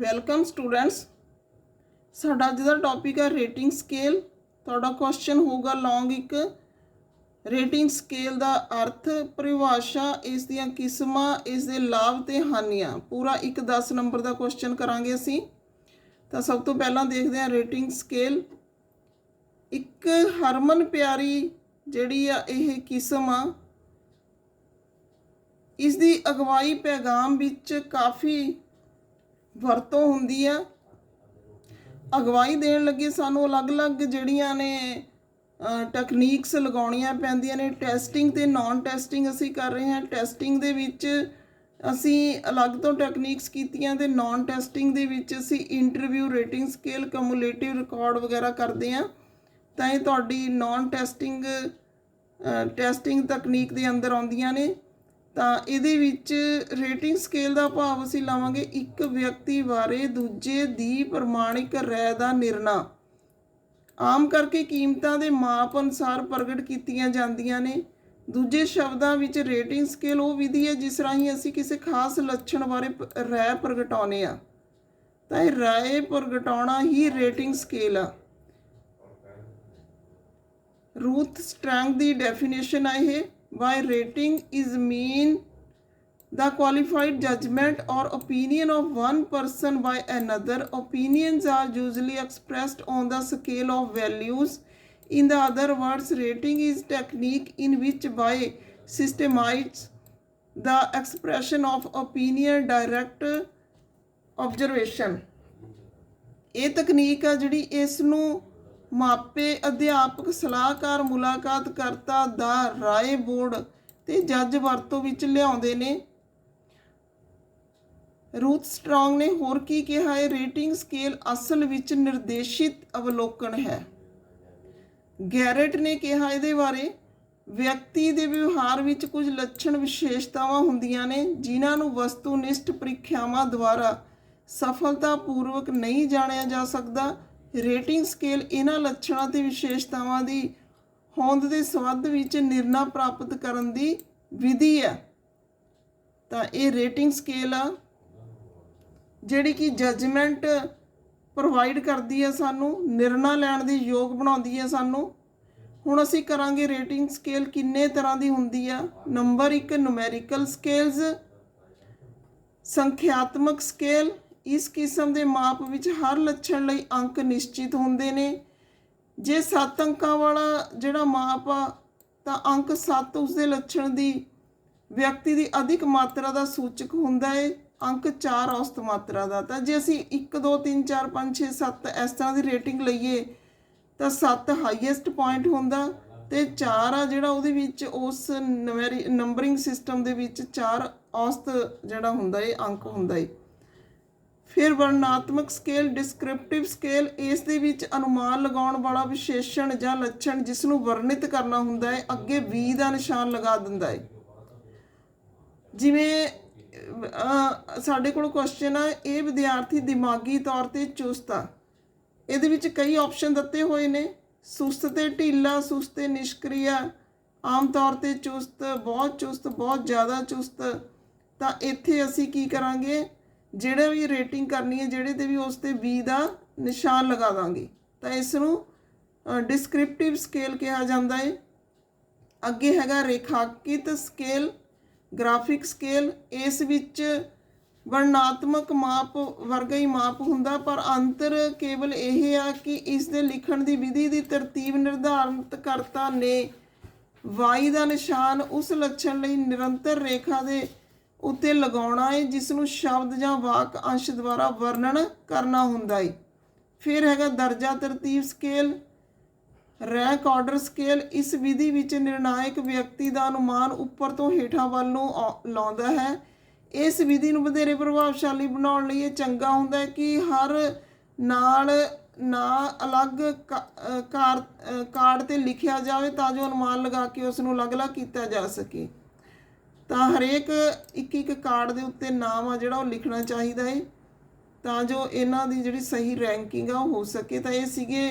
Welcome students. ਸਾਡਾ ਅੱਜ ਦਾ topic ਹੈ ਰੇਟਿੰਗ ਸਕੇਲ। ਤੁਹਾਡਾ ਕੁਐਸਚਨ ਹੋਊਗਾ ਲੌਂਗ ਇੱਕ, ਰੇਟਿੰਗ ਸਕੇਲ ਦਾ ਅਰਥ, ਪਰਿਭਾਸ਼ਾ, ਇਸ ਦੀਆਂ ਕਿਸਮਾਂ, ਇਸ ਦੇ ਲਾਭ ਤੇ ਹਾਨੀਆਂ। ਪੂਰਾ ਇੱਕ 10 ਨੰਬਰ ਦਾ ਕੁਐਸਚਨ ਕਰਾਂਗੇ ਅਸੀਂ। ਤਾਂ ਸਭ ਤੋਂ ਪਹਿਲਾਂ ਦੇਖਦੇ ਹਾਂ ਰੇਟਿੰਗ ਸਕੇਲ। ਇੱਕ ਹਰਮਨ ਪਿਆਰੀ ਜਿਹੜੀ ਆ ਇਹ ਕਿਸਮ ਆ, ਇਸ ਦੀ ਅਗਵਾਈ ਪੈਗਾਮ ਵਿੱਚ ਕਾਫੀ ਵਰਤੋਂ ਹੁੰਦੀ ਆ। ਅਗਵਾਈ ਦੇਣ ਲੱਗੇ ਸਾਨੂੰ ਅਲੱਗ-ਅਲੱਗ ਜਿਹੜੀਆਂ ਨੇ ਟੈਕਨੀਕਸ ਲਗਾਉਣੀਆਂ ਪੈਂਦੀਆਂ ਨੇ। ਟੈਸਟਿੰਗ ਤੇ ਨੌਨ ਟੈਸਟਿੰਗ ਅਸੀਂ ਕਰ ਰਹੇ ਹਾਂ। ਟੈਸਟਿੰਗ ਦੇ ਵਿੱਚ ਅਸੀਂ ਅਲੱਗ ਤੋਂ ਟੈਕਨੀਕਸ ਕੀਤੀਆਂ ਤੇ ਨੌਨ ਟੈਸਟਿੰਗ ਦੇ ਵਿੱਚ ਅਸੀਂ ਇੰਟਰਵਿਊ, ਰੇਟਿੰਗ ਸਕੇਲ, ਕਮੂਲੇਟਿਵ ਰਿਕਾਰਡ ਵਗੈਰਾ ਕਰਦੇ ਹਾਂ। ਤਾਂ ਇਹ ਤੁਹਾਡੀ ਨੌਨ ਟੈਸਟਿੰਗ ਤਕਨੀਕ ਦੇ ਅੰਦਰ ਆਉਂਦੀਆਂ ਨੇ। ਤਾਂ ਇਹਦੇ ਵਿੱਚ ਰੇਟਿੰਗ ਸਕੇਲ ਦਾ ਭਾਵ ਅਸੀਂ ਲਾਵਾਂਗੇ ਇੱਕ ਵਿਅਕਤੀ ਬਾਰੇ ਦੂਜੇ ਦੀ ਪ੍ਰਮਾਣਿਕ ਰਾਏ ਦਾ ਨਿਰਣਾ। ਆਮ ਕਰਕੇ ਕੀਮਤਾਂ ਦੇ ਮਾਪ ਅਨੁਸਾਰ ਪ੍ਰਗਟ ਕੀਤੀਆਂ ਜਾਂਦੀਆਂ ਨੇ। ਦੂਜੇ ਸ਼ਬਦਾਂ ਵਿੱਚ ਰੇਟਿੰਗ ਸਕੇਲ ਉਹ ਵਿਧੀ ਹੈ ਜਿਸ ਰਾਹੀਂ ਅਸੀਂ ਕਿਸੇ ਖਾਸ ਲੱਛਣ ਬਾਰੇ ਰਾਏ ਪ੍ਰਗਟਾਉਂਦੇ ਹਾਂ। ਤਾਂ ਇਹ ਰਾਏ ਪ੍ਰਗਟਾਉਣਾ ਹੀ ਰੇਟਿੰਗ ਸਕੇਲ ਆ। ਰੂਥ ਸਟਰੈਂਗ ਦੀ ਡੈਫੀਨੇਸ਼ਨ ਆ ਇਹ। By rating is mean the qualified judgment or opinion of one person by another. Opinions are usually expressed on the scale of values. In the other words, rating is technique in which by systematize the expression of opinion direct observation. ਇਹ ਤਕਨੀਕ ਆ ਜਿਹੜੀ ਇਸ ਨੂੰ ਮਾਪੇ, ਅਧਿਆਪਕ, ਸਲਾਹਕਾਰ, ਮੁਲਾਕਾਤ ਕਰਤਾ ਦਾ ਰਾਏ ਬੋਰਡ ਤੇ ਜੱਜ ਵਰਤੋਂ ਵਿੱਚ ਲਿਆਉਂਦੇ ਨੇ। ਰੂਥ ਸਟਰੋਂਗ ਨੇ ਹੋਰ ਕੀ ਕਿਹਾ ਹੈ? ਰੇਟਿੰਗ ਸਕੇਲ ਅਸਲ ਵਿੱਚ ਨਿਰਦੇਸ਼ਿਤ ਅਵਲੋਕਨ ਹੈ। ਗੈਰਟ ਨੇ ਕਿਹਾ ਇਹਦੇ ਬਾਰੇ, ਵਿਅਕਤੀ ਦੇ ਵਿਵਹਾਰ ਵਿੱਚ ਕੁਝ ਲੱਛਣ ਵਿਸ਼ੇਸ਼ਤਾਵਾਂ ਹੁੰਦੀਆਂ ਨੇ ਜਿਨ੍ਹਾਂ ਨੂੰ ਵਸਤੂਨਿਸ਼ਟ ਪ੍ਰੀਖਿਆਵਾਂ ਦੁਆਰਾ ਸਫਲਤਾਪੂਰਵਕ ਨਹੀਂ ਜਾਣਿਆ ਜਾ ਸਕਦਾ। ਰੇਟਿੰਗ ਸਕੇਲ ਇਹਨਾਂ ਲੱਛਣਾਂ ਤੇ ਵਿਸ਼ੇਸ਼ਤਾਵਾਂ ਦੀ ਹੋਂਦ ਦੇ ਸੰਬੰਧ ਵਿੱਚ ਨਿਰਣਾ ਪ੍ਰਾਪਤ ਕਰਨ ਦੀ ਵਿਧੀ ਹੈ। ਤਾਂ ਇਹ ਰੇਟਿੰਗ ਸਕੇਲ ਆ ਜਿਹੜੀ ਕਿ ਜੱਜਮੈਂਟ ਪ੍ਰੋਵਾਈਡ ਕਰਦੀ ਹੈ, ਸਾਨੂੰ ਨਿਰਣਾ ਲੈਣ ਦੇ ਯੋਗ ਬਣਾਉਂਦੀ ਹੈ ਸਾਨੂੰ। ਹੁਣ ਅਸੀਂ ਕਰਾਂਗੇ ਰੇਟਿੰਗ ਸਕੇਲ ਕਿੰਨੇ ਤਰ੍ਹਾਂ ਦੀ ਹੁੰਦੀ ਆ। ਨੰਬਰ 1, ਨੂਮੈਰੀਕਲ ਸਕੇਲਸ, ਸੰਖਿਆਤਮਕ ਸਕੇਲ। ਇਸ ਕਿਸਮ ਦੇ ਮਾਪ ਵਿੱਚ ਹਰ ਲੱਛਣ ਲਈ ਅੰਕ ਨਿਸ਼ਚਿਤ ਹੁੰਦੇ ਨੇ। ਜੇ 7 ਅੰਕਾਂ ਵਾਲਾ ਜਿਹੜਾ ਮਾਪ ਆ ਤਾਂ ਅੰਕ 7 ਉਸਦੇ ਲੱਛਣ ਦੀ ਵਿਅਕਤੀ ਦੀ ਅਧਿਕ ਮਾਤਰਾ ਦਾ ਸੂਚਕ ਹੁੰਦਾ ਹੈ। ਅੰਕ 4 ਔਸਤ ਮਾਤਰਾ ਦਾ। ਤਾਂ ਜੇ ਅਸੀਂ 1 2 3 4 5 6 7 ਇਸ ਤਰ੍ਹਾਂ ਦੀ ਰੇਟਿੰਗ ਲਈਏ ਤਾਂ 7 ਹਾਈਐਸਟ ਪੁਆਇੰਟ ਹੁੰਦਾ ਤੇ 4 ਆ ਜਿਹੜਾ ਉਹਦੇ ਵਿੱਚ ਉਸ ਨੰਬਰਿੰਗ ਸਿਸਟਮ ਦੇ ਵਿੱਚ 4 ਔਸਤ ਜਿਹੜਾ ਹੁੰਦਾ ਹੈ ਅੰਕ ਹੁੰਦਾ ਹੈ। ਫਿਰ ਵਰਣਨਾਤਮਕ ਸਕੇਲ, ਡਿਸਕ੍ਰਿਪਟਿਵ ਸਕੇਲ। ਇਸ ਦੇ ਵਿੱਚ ਅਨੁਮਾਨ ਲਗਾਉਣ ਵਾਲਾ ਵਿਸ਼ੇਸ਼ਣ ਜਾਂ ਲੱਛਣ ਜਿਸ ਨੂੰ ਵਰਣਿਤ ਕਰਨਾ ਹੁੰਦਾ ਹੈ ਅੱਗੇ V ਦਾ ਨਿਸ਼ਾਨ ਲਗਾ ਦਿੰਦਾ ਹੈ। ਜਿਵੇਂ ਸਾਡੇ ਕੋਲ ਕੁਐਸਚਨ ਆ, ਇਹ ਵਿਦਿਆਰਥੀ ਦਿਮਾਗੀ ਤੌਰ 'ਤੇ ਚੁਸਤ ਆ। ਇਹਦੇ ਵਿੱਚ ਕਈ ਆਪਸ਼ਨ ਦਿੱਤੇ ਹੋਏ ਨੇ, ਸੁਸਤ ਤੇ ਢੀਲਾ, ਸੁਸਤ ਤੇ ਨਿਸ਼ਕ੍ਰਿਆ, ਆਮ ਤੌਰ 'ਤੇ ਚੁਸਤ, ਬਹੁਤ ਜ਼ਿਆਦਾ ਚੁਸਤ। ਤਾਂ ਇੱਥੇ ਅਸੀਂ ਕੀ ਕਰਾਂਗੇ, ਜਿਹੜਾ ਵੀ ਰੇਟਿੰਗ ਕਰਨੀ ਹੈ ਜਿਹੜੇ 'ਤੇ ਵੀ ਉਸ 'ਤੇ V ਦਾ ਨਿਸ਼ਾਨ ਲਗਾ ਦਾਂਗੇ। ਤਾਂ ਇਸ ਨੂੰ ਡਿਸਕ੍ਰਿਪਟਿਵ ਸਕੇਲ ਕਿਹਾ ਜਾਂਦਾ ਹੈ। ਅੱਗੇ ਹੈਗਾ ਰੇਖਾਂਕਿਤ ਸਕੇਲ, ਗ੍ਰਾਫਿਕ ਸਕੇਲ। ਇਸ ਵਿੱਚ ਵਰਣਨਾਤਮਕ ਮਾਪ ਵਰਗਾ ਹੀ ਮਾਪ ਹੁੰਦਾ, ਪਰ ਅੰਤਰ ਕੇਵਲ ਇਹ ਆ ਕਿ ਇਸ ਦੇ ਲਿਖਣ ਦੀ ਵਿਧੀ ਦੀ ਤਰਤੀਬ ਨਿਰਧਾਰਿਤ ਕਰਤਾ ਨੇ Y ਦਾ ਨਿਸ਼ਾਨ ਉਸ ਲੱਛਣ ਲਈ ਨਿਰੰਤਰ ਰੇਖਾ ਦੇ ਉੱਤੇ ਲਗਾਉਣਾ ਹੈ ਜਿਸ ਨੂੰ ਸ਼ਬਦ ਜਾਂ ਵਾਕ ਅੰਸ਼ ਦੁਆਰਾ ਵਰਣਨ ਕਰਨਾ ਹੁੰਦਾ ਹੈ। ਫਿਰ ਹੈਗਾ ਦਰਜਾ ਤਰਤੀਬ ਸਕੇਲ, ਰੈਂਕ ਆਰਡਰ ਸਕੇਲ। ਇਸ ਵਿਧੀ ਵਿੱਚ ਨਿਰਣਾਇਕ ਵਿਅਕਤੀ ਦਾ ਅਨੁਮਾਨ ਉੱਪਰ ਤੋਂ ਹੇਠਾਂ ਵੱਲ ਨੂੰ ਲਾਉਂਦਾ ਹੈ। ਇਸ ਵਿਧੀ ਨੂੰ ਵਧੇਰੇ ਪ੍ਰਭਾਵਸ਼ਾਲੀ ਬਣਾਉਣ ਲਈ ਇਹ ਚੰਗਾ ਹੁੰਦਾ ਹੈ ਕਿ ਹਰ ਨਾਲ ਅਲੱਗ ਕਾਰਡ 'ਤੇ ਲਿਖਿਆ ਜਾਵੇ ਤਾਂ ਜੋ ਅਨੁਮਾਨ ਲਗਾ ਕੇ ਉਸ ਨੂੰ ਅਲੱਗ-ਅਲੱਗ ਕੀਤਾ ਜਾ ਸਕੇ। ਤਾਂ ਹਰੇਕ ਇੱਕ ਕਾਰਡ ਦੇ ਉੱਤੇ ਨਾਮ ਆ ਜਿਹੜਾ ਉਹ ਲਿਖਣਾ ਚਾਹੀਦਾ ਹੈ ਤਾਂ ਜੋ ਇਹਨਾਂ ਦੀ ਜਿਹੜੀ ਸਹੀ ਰੈਂਕਿੰਗ ਆ ਉਹ ਹੋ ਸਕੇ। ਤਾਂ ਇਹ ਸੀਗੇ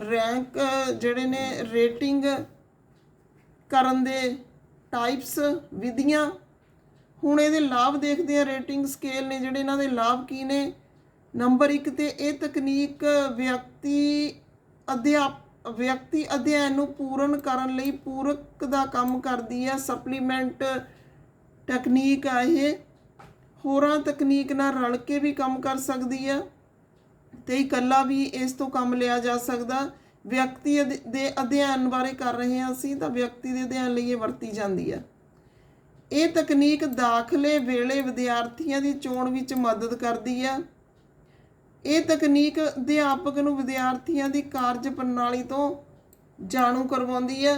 ਰੈਂਕ ਜਿਹੜੇ ਨੇ ਰੇਟਿੰਗ ਕਰਨ ਦੇ ਟਾਈਪਸ, ਵਿਧੀਆਂ। ਹੁਣ ਇਹਦੇ ਲਾਭ ਦੇਖਦੇ ਹਾਂ। ਰੇਟਿੰਗ ਸਕੇਲ ਨੇ ਜਿਹੜੇ ਇਹਨਾਂ ਦੇ ਲਾਭ ਕੀ ਨੇ। ਨੰਬਰ 1 ਤੇ ਇਹ ਤਕਨੀਕ ਵਿਅਕਤੀ ਅਧਿਐਨ ਨੂੰ ਪੂਰਨ ਕਰਨ ਲਈ ਪੂਰਕ ਦਾ ਕੰਮ ਕਰਦੀ ਹੈ। ਸਪਲੀਮੈਂਟ ਟੈਕਨੀਕ ਆ ਇਹ, ਹੋਰਾਂ ਤਕਨੀਕ ਨਾਲ ਰਲ ਕੇ ਵੀ ਕੰਮ ਕਰ ਸਕਦੀ ਹੈ ਤੇ ਇਕੱਲਾ ਵੀ ਇਸ ਤੋਂ ਕੰਮ ਲਿਆ ਜਾ ਸਕਦਾ। ਵਿਅਕਤੀ ਦੇ ਅਧਿਐਨ ਬਾਰੇ ਕਰ ਰਹੇ ਹਾਂ ਅਸੀਂ, ਤਾਂ ਵਿਅਕਤੀ ਦੇ ਅਧਿਐਨ ਲਈ ਇਹ ਵਰਤੀ ਜਾਂਦੀ ਹੈ। ਇਹ ਤਕਨੀਕ ਦਾਖਲੇ ਵੇਲੇ ਵਿਦਿਆਰਥੀਆਂ ਦੀ ਚੋਣ ਵਿੱਚ ਮਦਦ ਕਰਦੀ ਹੈ। ਇਹ ਤਕਨੀਕ ਅਧਿਆਪਕ ਨੂੰ ਵਿਦਿਆਰਥੀਆਂ ਦੀ ਕਾਰਜ ਪ੍ਰਣਾਲੀ ਤੋਂ ਜਾਣੂ ਕਰਵਾਉਂਦੀ ਹੈ।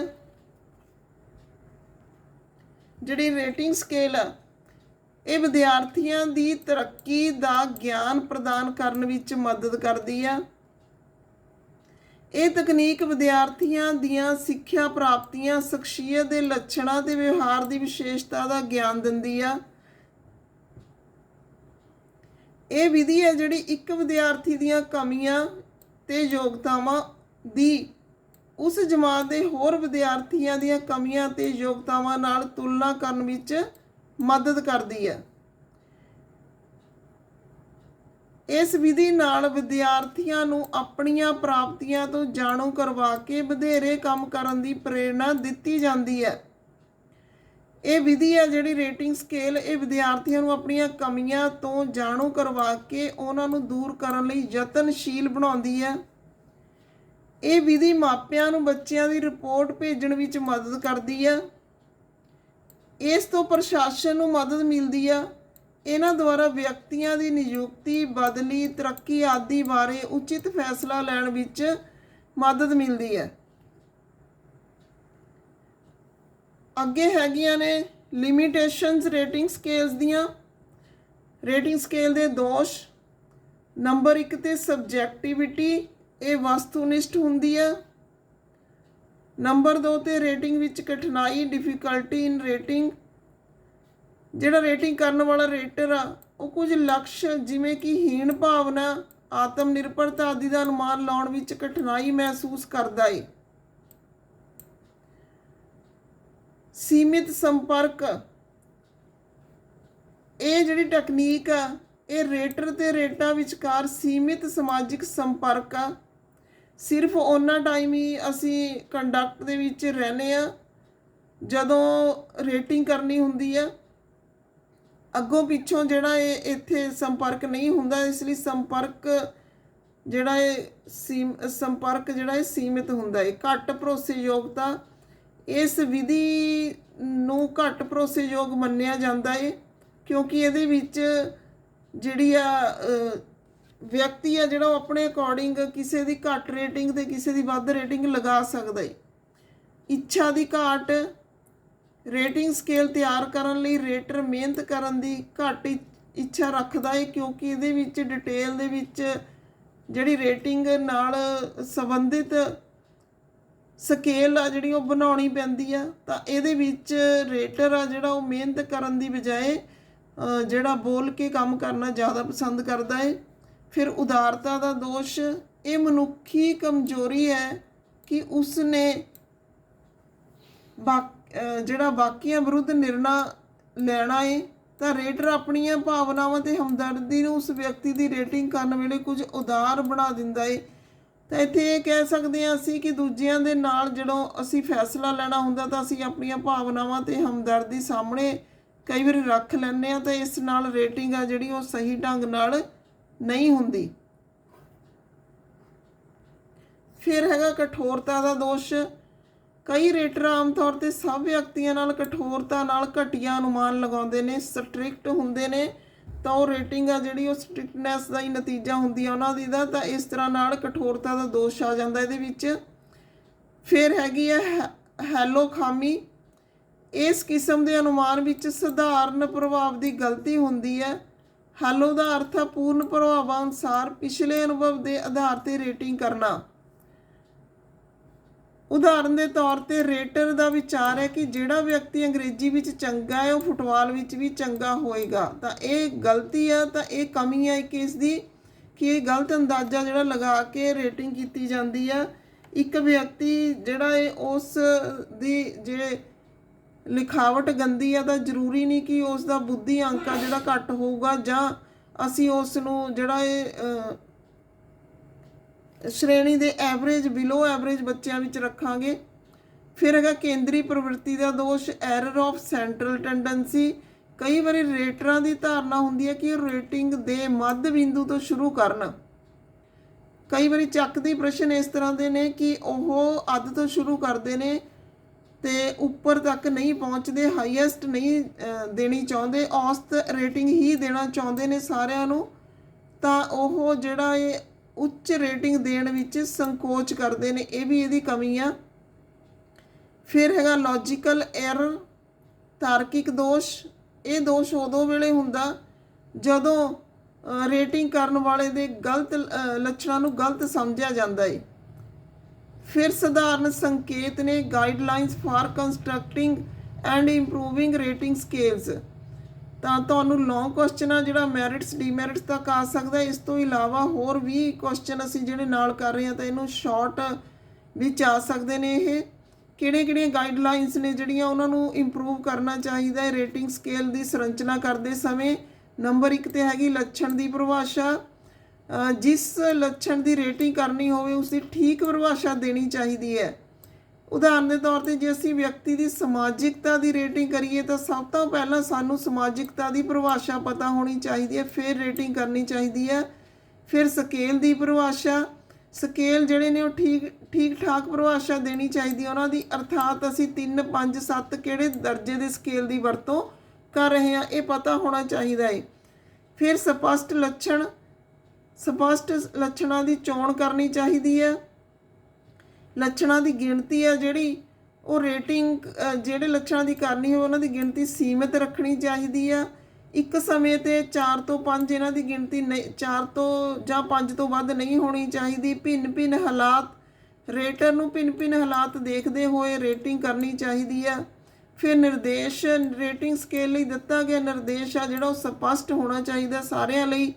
ਜਿਹੜੀ ਰੇਟਿੰਗ ਸਕੇਲ ਆ, ਇਹ ਵਿਦਿਆਰਥੀਆਂ ਦੀ ਤਰੱਕੀ ਦਾ ਗਿਆਨ ਪ੍ਰਦਾਨ ਕਰਨ ਵਿੱਚ ਮਦਦ ਕਰਦੀ ਹੈ। ਇਹ ਤਕਨੀਕ ਵਿਦਿਆਰਥੀਆਂ ਦੀਆਂ ਸਿੱਖਿਆ ਪ੍ਰਾਪਤੀਆਂ, ਸ਼ਖਸੀਅਤ ਦੇ ਲੱਛਣਾਂ ਤੇ ਵਿਵਹਾਰ ਦੀ ਵਿਸ਼ੇਸ਼ਤਾ ਦਾ ਗਿਆਨ ਦਿੰਦੀ ਆ। ਇਹ ਵਿਧੀ ਹੈ ਜਿਹੜੀ ਇੱਕ ਵਿਦਿਆਰਥੀ ਦੀਆਂ ਕਮੀਆਂ ਤੇ ਯੋਗਤਾਵਾਂ ਦੀ ਉਸ ਜਮਾਤ ਦੇ ਹੋਰ ਵਿਦਿਆਰਥੀਆਂ ਦੀਆਂ ਕਮੀਆਂ ਤੇ ਯੋਗਤਾਵਾਂ ਨਾਲ ਤੁਲਨਾ ਕਰਨ ਵਿੱਚ ਮਦਦ ਕਰਦੀ ਹੈ। ਇਸ ਵਿਧੀ ਨਾਲ ਵਿਦਿਆਰਥੀਆਂ ਨੂੰ ਆਪਣੀਆਂ ਪ੍ਰਾਪਤੀਆਂ ਤੋਂ ਜਾਣੂ ਕਰਵਾ ਕੇ ਵਧੇਰੇ ਕੰਮ ਕਰਨ ਦੀ ਪ੍ਰੇਰਣਾ ਦਿੱਤੀ ਜਾਂਦੀ ਹੈ। ਇਹ ਵਿਧੀ ਹੈ ਜਿਹੜੀ ਰੇਟਿੰਗ ਸਕੇਲ, ਇਹ ਵਿਦਿਆਰਥੀਆਂ ਨੂੰ ਆਪਣੀਆਂ ਕਮੀਆਂ ਤੋਂ ਜਾਣੂ ਕਰਵਾ ਕੇ ਉਹਨਾਂ ਨੂੰ ਦੂਰ ਕਰਨ ਲਈ ਯਤਨਸ਼ੀਲ ਬਣਾਉਂਦੀ ਹੈ। ਇਹ ਵਿਧੀ ਮਾਪਿਆਂ ਨੂੰ ਬੱਚਿਆਂ ਦੀ ਰਿਪੋਰਟ ਭੇਜਣ ਵਿੱਚ ਮਦਦ ਕਰਦੀ ਹੈ। ਇਸ ਤੋਂ ਪ੍ਰਸ਼ਾਸਨ ਨੂੰ ਮਦਦ ਮਿਲਦੀ ਆ। ਇਹਨਾਂ ਦੁਆਰਾ ਵਿਅਕਤੀਆਂ ਦੀ ਨਿਯੁਕਤੀ, ਬਦਲੀ, ਤਰੱਕੀ ਆਦਿ ਬਾਰੇ ਉਚਿਤ ਫੈਸਲਾ ਲੈਣ ਵਿੱਚ ਮਦਦ ਮਿਲਦੀ ਹੈ। ਅੱਗੇ ਹੈਗੀਆਂ ਨੇ ਲਿਮਿਟੇਸ਼ਨਸ ਰੇਟਿੰਗ ਸਕੇਲਸ ਦੀਆਂ। ਰੇਟਿੰਗ ਸਕੇਲ ਦੇ ਦੋਸ਼। ਨੰਬਰ 1 ਤੇ ਸਬਜੈਕਟਿਵਿਟੀ, ਇਹ ਵਸਤੂਨਿਸ਼ਟ ਹੁੰਦੀ ਹੈ। ਨੰਬਰ 2 ਤੇ ਰੇਟਿੰਗ ਵਿੱਚ ਕਠਿਨਾਈ, ਡਿਫਿਕਲਟੀ ਇਨ ਰੇਟਿੰਗ। ਜਿਹੜਾ ਰੇਟਿੰਗ ਕਰਨ ਵਾਲਾ ਰੇਟਰ ਆ, ਉਹ ਕੁਝ ਲਕਸ਼ ਜਿਵੇਂ ਕਿ ਹੀਣ ਭਾਵਨਾ, ਆਤਮ ਨਿਰਭਰਤਾ ਆਦਿ ਦਾ ਅਨੁਮਾਨ ਲਾਉਣ ਵਿੱਚ ਕਠਿਨਾਈ ਮਹਿਸੂਸ ਕਰਦਾ ਹੈ। ਸੀਮਿਤ ਸੰਪਰਕ, ਇਹ ਜਿਹੜੀ ਟੈਕਨੀਕ ਆ, ਇਹ ਰੇਟਰ ਤੇ ਰੇਟਾਂ ਵਿਚਕਾਰ ਸੀਮਿਤ ਸਮਾਜਿਕ ਸੰਪਰਕ ਆ। ਸਿਰਫ ਉਹਨਾਂ ਟਾਈਮ ਹੀ ਅਸੀਂ ਕੰਡਕਟ ਦੇ ਵਿੱਚ ਰਹਿੰਦੇ ਆ ਜਦੋਂ ਰੇਟਿੰਗ ਕਰਨੀ ਹੁੰਦੀ ਆ। ਅੱਗੋਂ ਪਿੱਛੋਂ ਜਿਹੜਾ ਇਹ ਇੱਥੇ ਸੰਪਰਕ ਨਹੀਂ ਹੁੰਦਾ, ਇਸ ਲਈ ਸੰਪਰਕ ਜਿਹੜਾ ਇਹ ਸੀਮਿਤ ਹੁੰਦਾ ਹੈ। ਘੱਟ ਭਰੋਸੇਯੋਗਤਾ, ਇਸ ਵਿਧੀ ਨੂੰ ਘੱਟ ਭਰੋਸੇਯੋਗ ਮੰਨਿਆ ਜਾਂਦਾ ਹੈ ਕਿਉਂਕਿ ਇਹਦੇ ਵਿੱਚ ਜਿਹੜੀ ਆ ਵਿਅਕਤੀ ਆ ਜਿਹੜਾ ਉਹ ਆਪਣੇ ਅਕੋਰਡਿੰਗ ਕਿਸੇ ਦੀ ਘੱਟ ਰੇਟਿੰਗ ਤੇ ਕਿਸੇ ਦੀ ਵੱਧ ਰੇਟਿੰਗ ਲਗਾ ਸਕਦਾ ਹੈ। ਇੱਛਾ ਦੀ ਘਾਟ, ਰੇਟਿੰਗ ਸਕੇਲ ਤਿਆਰ ਕਰਨ ਲਈ ਰੇਟਰ ਮਿਹਨਤ ਕਰਨ ਦੀ ਘੱਟ ਇੱਛਾ ਰੱਖਦਾ ਹੈ ਕਿਉਂਕਿ ਇਹਦੇ ਵਿੱਚ ਡਿਟੇਲ ਦੇ ਵਿੱਚ ਜਿਹੜੀ ਰੇਟਿੰਗ ਨਾਲ ਸੰਬੰਧਿਤ ਸਕੇਲ ਆ ਜਿਹੜੀ ਉਹ ਬਣਾਉਣੀ ਪੈਂਦੀ ਆ। ਤਾਂ ਇਹਦੇ ਵਿੱਚ ਰੇਟਰ ਆ ਜਿਹੜਾ ਉਹ ਮਿਹਨਤ ਕਰਨ ਦੀ ਬਜਾਏ ਜਿਹੜਾ ਬੋਲ ਕੇ ਕੰਮ ਕਰਨਾ ਜ਼ਿਆਦਾ ਪਸੰਦ ਕਰਦਾ ਹੈ। ਫਿਰ ਉਦਾਰਤਾ ਦਾ ਦੋਸ਼, ਇਹ ਮਨੁੱਖੀ ਕਮਜ਼ੋਰੀ ਹੈ ਕਿ ਉਸਨੇ ਜਿਹੜਾ ਬਾਕੀਆਂ ਵਿਰੁੱਧ ਨਿਰਣਾ ਲੈਣਾ ਹੈ। ਤਾਂ ਰੇਟਰ ਆਪਣੀਆਂ ਭਾਵਨਾਵਾਂ ਤੇ ਹਮਦਰਦੀ ਨੂੰ ਉਸ ਵਿਅਕਤੀ ਦੀ ਰੇਟਿੰਗ ਕਰਨ ਵੇਲੇ ਕੁਝ ਉਦਾਰ ਬਣਾ ਦਿੰਦਾ ਹੈ। ਤਾਂ ਇੱਥੇ ਇਹ ਕਹਿ ਸਕਦੇ ਹਾਂ ਅਸੀਂ ਕਿ ਦੂਜਿਆਂ ਦੇ ਨਾਲ ਜਦੋਂ ਅਸੀਂ ਫੈਸਲਾ ਲੈਣਾ ਹੁੰਦਾ ਤਾਂ ਅਸੀਂ ਆਪਣੀਆਂ ਭਾਵਨਾਵਾਂ ਤੇ ਹਮਦਰਦੀ ਸਾਹਮਣੇ ਕਈ ਵਾਰੀ ਰੱਖ ਲੈਂਦੇ ਹਾਂ, ਤਾਂ ਇਸ ਨਾਲ ਰੇਟਿੰਗ ਆ ਜਿਹੜੀ ਉਹ ਸਹੀ ਢੰਗ ਨਾਲ ਨਹੀਂ ਹੁੰਦੀ। ਫਿਰ ਹੈਗਾ ਕਠੋਰਤਾ ਦਾ ਦੋਸ਼। ਕਈ ਰੇਟਰ ਆਮ ਤੌਰ ਤੇ ਸਭ ਵਿਅਕਤੀਆਂ ਨਾਲ ਕਠੋਰਤਾ ਨਾਲ ਘਟੀਆ ਅਨੁਮਾਨ ਲਗਾਉਂਦੇ ਨੇ, ਸਟ੍ਰਿਕਟ ਹੁੰਦੇ ਨੇ, ਤਾਂ ਉਹ ਰੇਟਿੰਗ ਆ ਜਿਹੜੀ ਉਹ ਸਟ੍ਰਿਕਟਨੈਸ ਦਾ ਹੀ ਨਤੀਜਾ ਹੁੰਦੀ ਆ ਉਹਨਾਂ ਦੀ ਦਾ। ਤਾਂ ਇਸ ਤਰ੍ਹਾਂ ਨਾਲ ਕਠੋਰਤਾ ਦਾ ਦੋਸ਼ ਆ ਜਾਂਦਾ ਇਹਦੇ ਵਿੱਚ। ਫਿਰ ਹੈਗੀ ਹੈ ਹੈਲੋ ਖਾਮੀ। ਇਸ ਕਿਸਮ ਦੇ ਅਨੁਮਾਨ ਵਿੱਚ ਸਧਾਰਨ ਪ੍ਰਭਾਵ ਦੀ ਗਲਤੀ ਹੁੰਦੀ ਹੈ। ਹੈਲੋ ਦਾ ਅਰਥ ਹੈ ਪੂਰਨ ਪ੍ਰਭਾਵਾਂ ਅਨੁਸਾਰ ਪਿਛਲੇ ਅਨੁਭਵ ਦੇ ਆਧਾਰ ਤੇ ਰੇਟਿੰਗ ਕਰਨਾ। ਉਦਾਹਰਨ ਦੇ ਤੌਰ ਤੇ ਰੇਟਰ ਦਾ ਵਿਚਾਰ ਹੈ ਕਿ ਜਿਹੜਾ ਵਿਅਕਤੀ ਅੰਗਰੇਜ਼ੀ ਵਿੱਚ ਚੰਗਾ ਹੈ ਉਹ ਫੁੱਟਬਾਲ ਵਿੱਚ ਵੀ ਚੰਗਾ ਹੋਏਗਾ। ਤਾਂ ਇਹ ਗਲਤੀ ਆ, ਤਾਂ ਇਹ ਕਮੀ ਹੈ ਇੱਕ ਇਸ ਦੀ ਕਿ ਇਹ ਗਲਤ ਅੰਦਾਜ਼ਾ ਜਿਹੜਾ ਲਗਾ ਕੇ ਰੇਟਿੰਗ ਕੀਤੀ ਜਾਂਦੀ ਆ। ਇੱਕ ਵਿਅਕਤੀ ਜਿਹੜਾ ਹੈ ਉਸ ਦੀ ਜੇ ਲਿਖਾਵਟ ਗੰਦੀ ਆ ਤਾਂ ਜ਼ਰੂਰੀ ਨਹੀਂ ਕਿ ਉਸ ਦਾ ਬੁੱਧੀ ਅੰਕ ਆ ਜਿਹੜਾ ਘੱਟ ਹੋਊਗਾ ਜਾਂ ਅਸੀਂ ਉਸ ਨੂੰ ਜਿਹੜਾ ਇਹ ਸ਼੍ਰੇਣੀ ਦੇ ਐਵਰੇਜ ਬਿਲੋ ਐਵਰੇਜ ਬੱਚਿਆਂ ਵਿੱਚ ਰੱਖਾਂਗੇ। ਫਿਰ ਹੈਗਾ ਕੇਂਦਰੀ ਪ੍ਰਵਿਰਤੀ ਦਾ ਦੋਸ਼, ਐਰਰ ਆਫ ਸੈਂਟਰਲ ਟੈਂਡੈਂਸੀ। ਕਈ ਵਾਰੀ ਰੇਟਰਾਂ ਦੀ ਧਾਰਨਾ ਹੁੰਦੀ ਹੈ ਕਿ ਰੇਟਿੰਗ ਦੇ ਮੱਧ ਬਿੰਦੂ ਤੋਂ ਸ਼ੁਰੂ ਕਰਨ। ਕਈ ਵਾਰੀ ਚੱਕਦੀ ਪ੍ਰਸ਼ਨ ਇਸ ਤਰ੍ਹਾਂ ਦੇ ਨੇ ਕਿ ਉਹ ਅੱਧ ਤੋਂ ਸ਼ੁਰੂ ਕਰਦੇ ਨੇ ਤੇ ਉੱਪਰ ਤੱਕ ਨਹੀਂ ਪਹੁੰਚਦੇ, ਹਾਈਐਸਟ ਨਹੀਂ ਦੇਣੀ ਚਾਹੁੰਦੇ, ਔਸਤ ਰੇਟਿੰਗ ਹੀ ਦੇਣਾ ਚਾਹੁੰਦੇ ਨੇ ਸਾਰਿਆਂ ਨੂੰ, ਤਾਂ ਉਹ ਜਿਹੜਾ ਇਹ ਉੱਚ ਰੇਟਿੰਗ ਦੇਣ ਵਿੱਚ ਸੰਕੋਚ ਕਰਦੇ ਨੇ। ਇਹ ਵੀ ਇਹਦੀ ਕਮੀ ਆ। ਫਿਰ ਹੈਗਾ ਲੌਜੀਕਲ ਐਰਰ, ਤਾਰਕਿਕ ਦੋਸ਼। ਇਹ ਦੋਸ਼ ਉਦੋਂ ਵੇਲੇ ਹੁੰਦਾ ਜਦੋਂ ਰੇਟਿੰਗ ਕਰਨ ਵਾਲੇ ਦੇ ਗਲਤ ਲੱਛਣਾਂ ਨੂੰ ਗਲਤ ਸਮਝਿਆ ਜਾਂਦਾ ਹੈ। ਫਿਰ ਸਧਾਰਨ ਸੰਕੇਤ ਨੇ, guidelines for constructing and improving rating scales. ਤਾਂ ਤੁਹਾਨੂੰ ਲੌਂਗ ਕੁਐਸਚਨ ਆ ਜਿਹੜਾ ਮੈਰਿਟਸ ਡੀਮੈਰਿਟਸ ਤੱਕ ਆ ਸਕਦਾ। ਇਸ ਤੋਂ ਇਲਾਵਾ ਹੋਰ ਵੀ ਕੁਐਸਚਨ ਅਸੀਂ ਜਿਹੜੇ ਨਾਲ ਕਰ ਰਹੇ ਹਾਂ ਤਾਂ ਇਹਨੂੰ ਸ਼ਾਰਟ ਵਿੱਚ ਆ ਸਕਦੇ ਨੇ। ਇਹ ਕਿਹੜੀਆਂ ਗਾਈਡਲਾਈਨਸ ਨੇ ਜਿਹੜੀਆਂ ਉਹਨਾਂ ਨੂੰ ਇੰਪਰੂਵ ਕਰਨਾ ਚਾਹੀਦਾ ਹੈ ਰੇਟਿੰਗ ਸਕੇਲ ਦੀ ਸੰਰਚਨਾ ਕਰਦੇ ਸਮੇਂ। ਨੰਬਰ 1 ਤੇ ਹੈਗੀ ਲੱਛਣ ਦੀ ਪਰਿਭਾਸ਼ਾ। ਜਿਸ ਲੱਛਣ ਦੀ ਰੇਟਿੰਗ ਕਰਨੀ ਹੋਵੇ ਉਸ ਦੀ ਠੀਕ ਪਰਿਭਾਸ਼ਾ ਦੇਣੀ ਚਾਹੀਦੀ ਹੈ। ਉਦਾਹਰਨ ਦੇ ਤੌਰ ਤੇ ਜੇ ਅਸੀਂ ਵਿਅਕਤੀ ਦੀ ਸਮਾਜਿਕਤਾ ਦੀ ਰੇਟਿੰਗ ਕਰੀਏ ਤਾਂ ਸਭ ਤੋਂ ਪਹਿਲਾਂ ਸਾਨੂੰ ਸਮਾਜਿਕਤਾ ਦੀ ਪਰਿਭਾਸ਼ਾ ਪਤਾ ਹੋਣੀ ਚਾਹੀਦੀ ਹੈ, ਫਿਰ ਰੇਟਿੰਗ ਕਰਨੀ ਚਾਹੀਦੀ ਹੈ। ਫਿਰ ਸਕੇਲ ਦੀ ਪਰਿਭਾਸ਼ਾ, ਸਕੇਲ ਜਿਹੜੇ ਨੇ ਉਹ ਠੀਕ ਠਾਕ ਪਰਿਭਾਸ਼ਾ ਦੇਣੀ ਚਾਹੀਦੀ ਹੈ ਉਹਨਾਂ ਦੀ, ਅਰਥਾਤ ਅਸੀਂ 3, 5, 7 ਕਿਹੜੇ ਦਰਜੇ ਦੇ ਸਕੇਲ ਦੀ ਵਰਤੋਂ ਕਰ ਰਹੇ ਹਾਂ ਇਹ ਪਤਾ ਹੋਣਾ ਚਾਹੀਦਾ ਹੈ। ਫਿਰ ਸਪਸ਼ਟ ਲੱਛਣ, ਸਪਸ਼ਟ ਲੱਛਣਾਂ ਦੀ ਚੋਣ ਕਰਨੀ ਚਾਹੀਦੀ ਹੈ। ਲੱਛਣਾਂ ਦੀ ਗਿਣਤੀ ਹੈ ਜਿਹੜੀ ਉਹ ਰੇਟਿੰਗ ਜਿਹੜੇ ਲੱਛਣਾਂ ਦੀ ਕਰਨੀ ਹੋਵੇ ਉਹਨਾਂ ਦੀ ਗਿਣਤੀ ਸੀਮਿਤ ਰੱਖਣੀ ਚਾਹੀਦੀ ਆ। ਇੱਕ ਸਮੇਂ 'ਤੇ 4 ਤੋਂ 5 ਇਹਨਾਂ ਦੀ ਗਿਣਤੀ ਨਹੀਂ, 4 ਤੋਂ ਜਾਂ 5 ਤੋਂ ਵੱਧ ਨਹੀਂ ਹੋਣੀ ਚਾਹੀਦੀ। ਭਿੰਨ ਹਾਲਾਤ, ਰੇਟਰ ਨੂੰ ਭਿੰਨ ਹਾਲਾਤ ਦੇਖਦੇ ਹੋਏ ਰੇਟਿੰਗ ਕਰਨੀ ਚਾਹੀਦੀ ਆ। ਫਿਰ ਨਿਰਦੇਸ਼, ਰੇਟਿੰਗ ਸਕੇਲ ਲਈ ਦਿੱਤਾ ਗਿਆ ਨਿਰਦੇਸ਼ ਆ ਜਿਹੜਾ ਉਹ ਸਪਸ਼ਟ ਹੋਣਾ ਚਾਹੀਦਾ ਸਾਰਿਆਂ ਲਈ।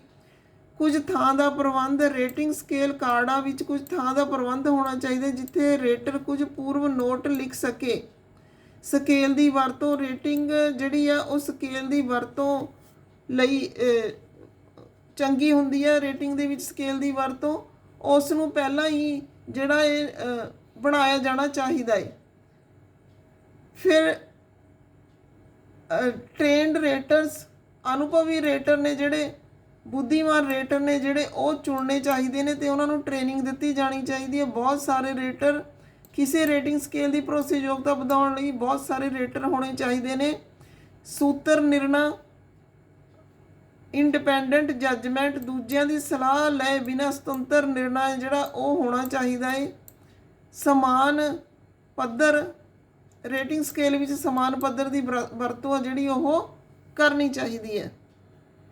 ਕੁਝ ਥਾਂ ਦਾ ਪ੍ਰਬੰਧ, ਰੇਟਿੰਗ ਸਕੇਲ ਕਾਰਡਾਂ ਵਿੱਚ ਕੁਝ ਥਾਂ ਦਾ ਪ੍ਰਬੰਧ ਹੋਣਾ ਚਾਹੀਦਾ ਜਿੱਥੇ ਰੇਟਰ ਕੁਝ ਪੂਰਵ ਨੋਟ ਲਿਖ ਸਕੇ। ਸਕੇਲ ਦੀ ਵਰਤੋਂ, ਰੇਟਿੰਗ ਜਿਹੜੀ ਆ ਉਹ ਸਕੇਲ ਦੀ ਵਰਤੋਂ ਲਈ ਚੰਗੀ ਹੁੰਦੀ ਹੈ। ਰੇਟਿੰਗ ਦੇ ਵਿੱਚ ਸਕੇਲ ਦੀ ਵਰਤੋਂ ਉਸ ਨੂੰ ਪਹਿਲਾਂ ਹੀ ਜਿਹੜਾ ਇਹ ਬਣਾਇਆ ਜਾਣਾ ਚਾਹੀਦਾ ਹੈ। ਫਿਰ ਟ੍ਰੇਨਡ ਰੇਟਰਸ, ਅਨੁਭਵੀ ਰੇਟਰ ਨੇ ਜਿਹੜੇ, ਬੁੱਧੀਮਾਨ ਰੇਟਰ ਨੇ ਜਿਹੜੇ ਉਹ ਚੁਣਨੇ ਚਾਹੀਦੇ ਨੇ ਤੇ ਉਹਨਾਂ ਨੂੰ ਟ੍ਰੇਨਿੰਗ ਦਿੱਤੀ ਜਾਣੀ ਚਾਹੀਦੀ ਹੈ। ਬਹੁਤ ਸਾਰੇ ਰੇਟਰ, ਕਿਸੇ ਰੇਟਿੰਗ ਸਕੇਲ ਦੀ ਭਰੋਸੇਯੋਗਤਾ ਵਧਾਉਣ ਲਈ ਬਹੁਤ ਸਾਰੇ ਰੇਟਰ ਹੋਣੇ ਚਾਹੀਦੇ ਨੇ। ਸੂਤਰ ਨਿਰਣਾ, ਇੰਡੀਪੈਂਡੈਂਟ ਜੱਜਮੈਂਟ, ਦੂਜਿਆਂ ਦੀ ਸਲਾਹ ਲਏ ਬਿਨਾਂ ਸੁਤੰਤਰ ਨਿਰਣਾ ਜਿਹੜਾ ਉਹ ਹੋਣਾ ਚਾਹੀਦਾ ਹੈ। ਸਮਾਨ ਪੱਧਰ, ਰੇਟਿੰਗ ਸਕੇਲ ਵਿੱਚ ਸਮਾਨ ਪੱਧਰ ਦੀ ਵਰਤੋਂ ਜਿਹੜੀ ਉਹ ਕਰਨੀ ਚਾਹੀਦੀ ਹੈ।